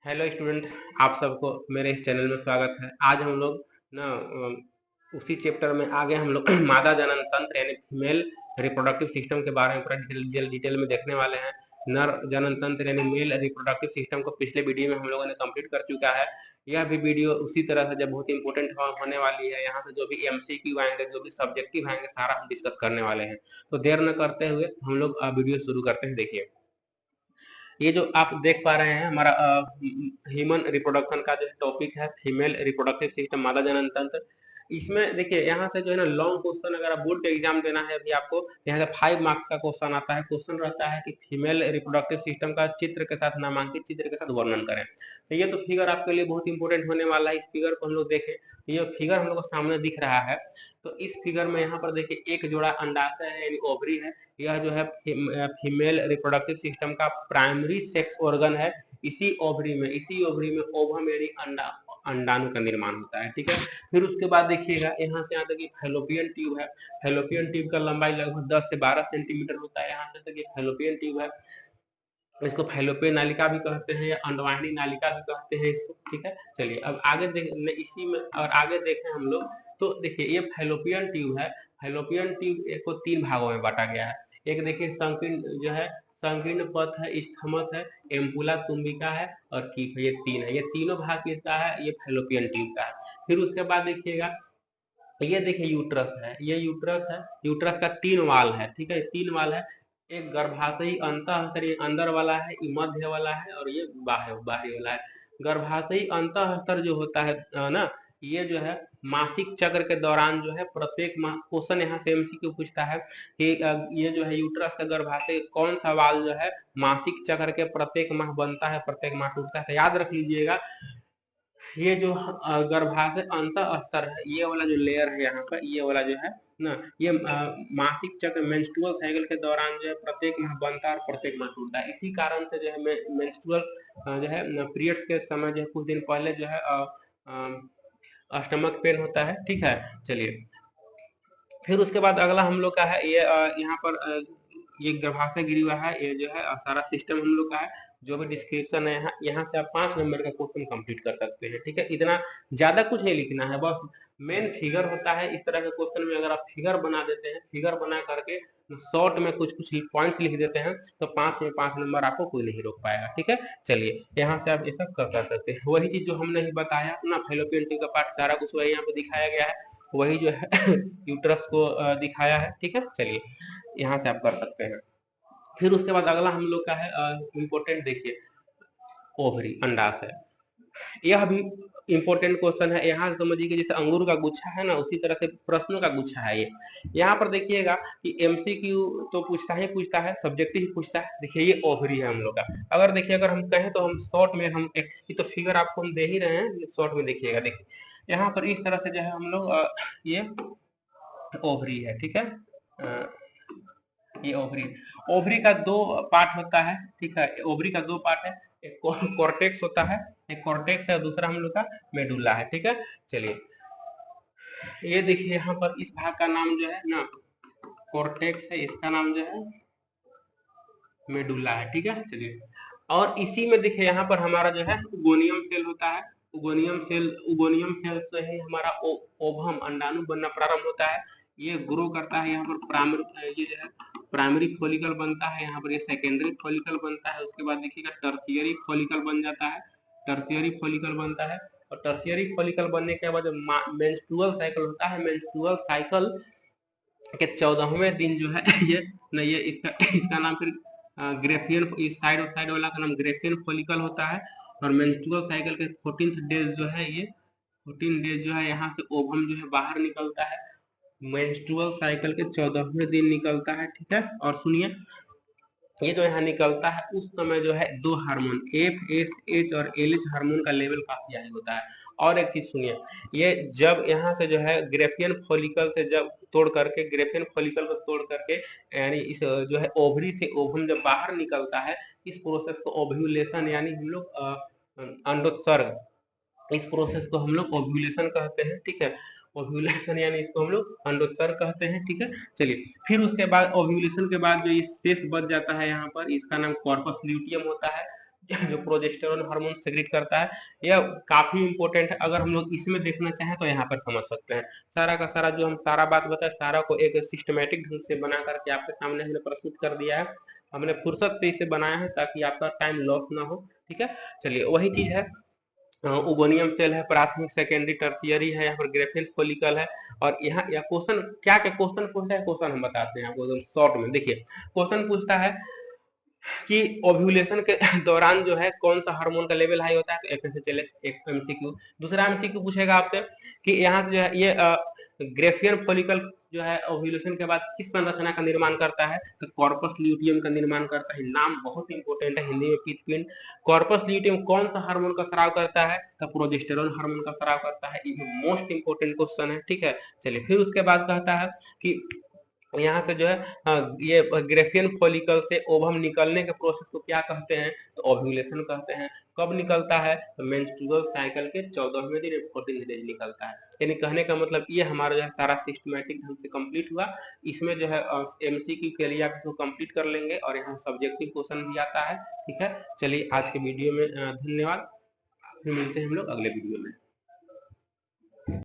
Hello student, आप सबको मेरे इस चैनल में स्वागत है। आज हम लोग ना उसी चैप्टर में आगे हम लोग मादा जनन तंत्र यानी फीमेल रिप्रोडक्टिव सिस्टम के बारे में पूरा डिटेल में देखने वाले हैं। नर जनन तंत्र यानी मेल रिप्रोडक्टिव सिस्टम को पिछले वीडियो में हम लोगों ने कंप्लीट कर चुका है। यह भी वीडियो उसी तरह से जब बहुत इंपॉर्टेंट होने वाली है। यहाँ से जो भी एमसीक्यू आएंगे, जो भी सब्जेक्टिव आएंगे, सारा हम डिस्कस करने वाले हैं। तो देर न करते हुए हम लोग वीडियो शुरू करते हैं। देखिए, ये जो आप देख पा रहे हैं हमारा ह्यूमन रिप्रोडक्शन का जो टॉपिक है फीमेल रिप्रोडक्टिव सिस्टम मादा जनन तंत्र। इसमें देखिए यहाँ से जो है ना लॉन्ग क्वेश्चन, अगर आप बोर्ड का एग्जाम देना है अभी आपको, यहाँ से 5 मार्क्स का क्वेश्चन आता है। क्वेश्चन रहता है कि फीमेल रिप्रोडक्टिव सिस्टम का चित्र के साथ, नामांकित चित्र के साथ वर्णन करें। तो ये तो फिगर आपके लिए बहुत इंपॉर्टेंट होने वाला है। इस फिगर को हम लोग देखें, ये फिगर हम लोग को सामने दिख रहा है। तो इस फिगर में यहाँ पर देखिए एक जोड़ा अंडाशय है यानी ओवरी है। यह जो है फीमेल रिप्रोडक्टिव सिस्टम का प्राइमरी सेक्स ऑर्गन है। इसी ओवरी में ओवम यानी अंडाणु का निर्माण होता है। ठीक है, फिर उसके बाद देखिएगा यहाँ से यहाँ तक फैलोपियन ट्यूब है। फैलोपियन ट्यूब का लंबाई लगभग 10 से 12 सेंटीमीटर होता है। यहाँ से तक ये फैलोपियन ट्यूब है। इसको फैलोपियन नालिका भी कहते हैं या अंडवाहिनी नालिका भी कहते हैं इसको। ठीक है, चलिए अब आगे इसी में और आगे देखें हम लोग। तो देखिए ये फैलोपियन ट्यूब है। फैलोपियन ट्यूब को 3 भागों में बांटा गया है। एक देखिए संकीर्ण जो है, संकीर्ण पथ है, स्थमक है, एम्पुला तुम्बिका है और कीफ है। ये 3 है। ये तीनों भाग किसका है? ये फैलोपियन ट्यूब का है। फिर उसके बाद देखिएगा, ये देखिए यूट्रस है। ये यूट्रस है। यूट्रस का 3 वाल है। ठीक है, 3 वाल है। एक गर्भाशयी अंतःस्तर, ये अंदर वाला है, ये मध्य वाला है और ये बाहरी वाला है। गर्भाशयी अंतःस्तर जो होता है ना, ये जो है मासिक चक्र के दौरान जो है प्रत्येक माह, क्वेश्चन यहाँ से एमसीक्यू पूछता है कि ये जो है यूट्रस का गर्भाशय कौन सा वाल जो है मासिक चक्र के प्रत्येक माह बनता है, प्रत्येक माह टूटता है। तो याद रख लीजिएगा, ये जो गर्भाशय अंतःस्तर है, ये वाला जो लेयर है यहाँ पर, ये वाला जो है ना, ये मासिक चक्र मेंस्ट्रुअल साइकिल के दौरान जो है प्रत्येक माह बनता है और प्रत्येक माह टूटता है। इसी कारण से जो है मेंस्ट्रुअल जो है पीरियड्स के समय जो है कुछ दिन पहले जो है स्टमक पेन होता है। ठीक है, चलिए फिर उसके बाद अगला हम लोग का है ये यहाँ पर ये गर्भाशय गिरी हुआ है। ये जो है सारा सिस्टम हम लोग का है। जो भी डिस्क्रिप्शन है यहाँ से आप 5 नंबर का क्वेश्चन कंप्लीट कर सकते हैं। ठीक है, इतना ज्यादा कुछ नहीं लिखना है, बस मेन फिगर होता है। इस तरह के क्वेश्चन में अगर आप फिगर बना देते हैं, फिगर बना करके शॉर्ट में कुछ कुछ पॉइंट्स लिख देते हैं, तो 5 में 5 नंबर आपको कोई नहीं रोक पाएगा। ठीक है, चलिए यहाँ से आप ये सब कर सकते हैं। वही चीज जो हमने ही बताया ना, फैलोपियन ट्यूब का पार्ट सारा कुछ वही यहाँ पे दिखाया गया है, वही जो है यूट्रस को दिखाया है। ठीक है, चलिए यहाँ से आप कर सकते हैं। फिर उसके बाद अगला हम लोग का है इम्पोर्टेंट, देखिए ओवरी, अंडाशय। यह भी इंपॉर्टेंट क्वेश्चन है। यहाँ से समझिए कि जैसे अंगूर का गुच्छा है ना, उसी तरह से प्रश्नों का गुच्छा है ये। यहाँ पर देखिएगा कि एमसीक्यू तो पूछता है, सब्जेक्टिव ही पूछता है। देखिए ये ओवरी है हम लोग का। अगर देखिए, अगर हम कहें तो हम शॉर्ट में हम एक तो फिगर आपको हम दे ही रहे हैं, शॉर्ट में देखिएगा। देखिए यहाँ पर इस तरह से जो है हम लोग ये ओवरी है। ठीक है, ये ओवरी, ओवरी का 2 पार्ट होता है। ठीक है, ओवरी का 2 पार्ट है, एक कॉर्टेक्स होता है, एक कॉर्टेक्स है, दूसरा हम लोग का मेडुला है। ठीक है, चलिए ये देखिए यहाँ पर इस भाग का नाम जो है ना कॉर्टेक्स है, इसका नाम जो है मेडुला है। ठीक है, चलिए और इसी में देखिए यहाँ पर हमारा जो है उगोनियम सेल होता है। उगोनियम सेल से ही हमारा ओवम अंडाणु बनना प्रारंभ होता है। ये ग्रो करता है। यहाँ पर प्राइमरी, ये जो है प्राइमरी फॉलिकल बनता है। यहाँ पर ये सेकेंडरी फॉलिकल बनता है। उसके बाद देखिएगा टर्शियरी फॉलिकल बन जाता है। टर्शियरी फॉलिकल बनता है और टर्शियरी फॉलिकल बनने के बाद मेंस्ट्रुअल साइकिल होता है। मेंस्ट्रुअल साइकिल के 14वें दिन जो है ये इसका नाम फिर ग्रेफियन, इस साइड वाला का नाम ग्रेफियन फॉलिकल होता है। और मेंस्ट्रुअल साइकिल के 14th डेज जो है, ये 14 डेज जो है यहाँ से ओवम जो है बाहर निकलता है। मेंस्ट्रुअल साइकिल के 14वें दिन निकलता है। ठीक है, और सुनिए ये जो यहाँ निकलता है उस समय जो है 2 हार्मोन FSH और LH हार्मोन का लेवल काफी हाई होता है। और एक चीज सुनिए, ये जब यहाँ से जो है ग्रेफियन फॉलिकल से जब तोड़ करके, ग्रेफियन फॉलिकल को तोड़ करके, यानी इस जो है ओवरी से ओवम जब बाहर निकलता है, इस प्रोसेस को ओव्यूलेशन यानी हम लोग अंडोत्सर्ग, इस प्रोसेस को हम लोग ओव्यूलेशन कहते हैं। ठीक है, ओव्यूलेशन यानी इसको हम लोग अंडोत्सर्ग कहते हैं। ठीक है, चलिए फिर उसके बाद ओव्यूलेशन के बाद जो ये शेष बच जाता है यहाँ पर, इसका नाम कॉर्पस ल्यूटियम होता है। जो प्रोजेस्टेरोन हार्मोन सेक्रेट करता है, यह काफी इंपॉर्टेंट है। अगर हम लोग इसमें देखना चाहें तो यहाँ पर समझ सकते हैं। सारा का सारा जो हम सारा बात बताए, सारा को एक सिस्टमेटिक ढंग से बना करके आपके सामने हमने प्रस्तुत कर दिया है। हमने फुर्सत से इसे बनाया है ताकि आपका टाइम लॉस ना हो। ठीक है, चलिए वही चीज है, ओगोनियम सेल है, प्राथमिक सेकेंडरी टर्शियरी है, यहाँ पर ग्रेफिन फॉलिकल है। और यहाँ यह क्वेश्चन क्या क्या क्वेश्चन पूछता है, क्वेश्चन हम बताते हैं आपको एकदम शॉर्ट में। देखिए क्वेश्चन पूछता है कि ओव्यूलेशन के दौरान जो है कौन सा हार्मोन का लेवल हाई होता है, तो एफएसएचएलएच एक एमसीक्यू। दूसरा एमसीक्यू पूछेगा आपसे कि यहाँ जो है ये ग्रेफियन फॉलिकल जो है ओव्यूलेशन के बाद किस संरचना का निर्माण करता है, तो कॉर्पस ल्यूटियम का निर्माण करता है। नाम बहुत इंपॉर्टेंट है, हिंदी में पित्तपिंड। कॉर्पस ल्यूटियम कौन सा हार्मोन का स्राव करता है, तो प्रोजेस्टेरोन हार्मोन का स्राव करता है। ये मोस्ट इंपॉर्टेंट क्वेश्चन है। ठीक है, चलिए फिर उसके बाद कहता है कि यहाँ से जो है ये ग्रेफियन फॉलिकल से ओवम निकलने के प्रोसेस को क्या कहते हैं, तो ओव्यूलेशन कहते हैं। कब निकलता है, तो मेंस्ट्रुअल साइकिल के 14वें दिन 14 डेज निकलता है। यानी कहने का मतलब ये हमारा जो है सारा सिस्टमैटिक ढंग से कंप्लीट हुआ। इसमें जो है एमसीक्यू के लिए आप इसको कंप्लीट कर लेंगे और यहाँ सब्जेक्टिव क्वेश्चन भी आता है। ठीक है, चलिए आज के वीडियो में धन्यवाद, फिर मिलते हैं हम लोग अगले वीडियो में।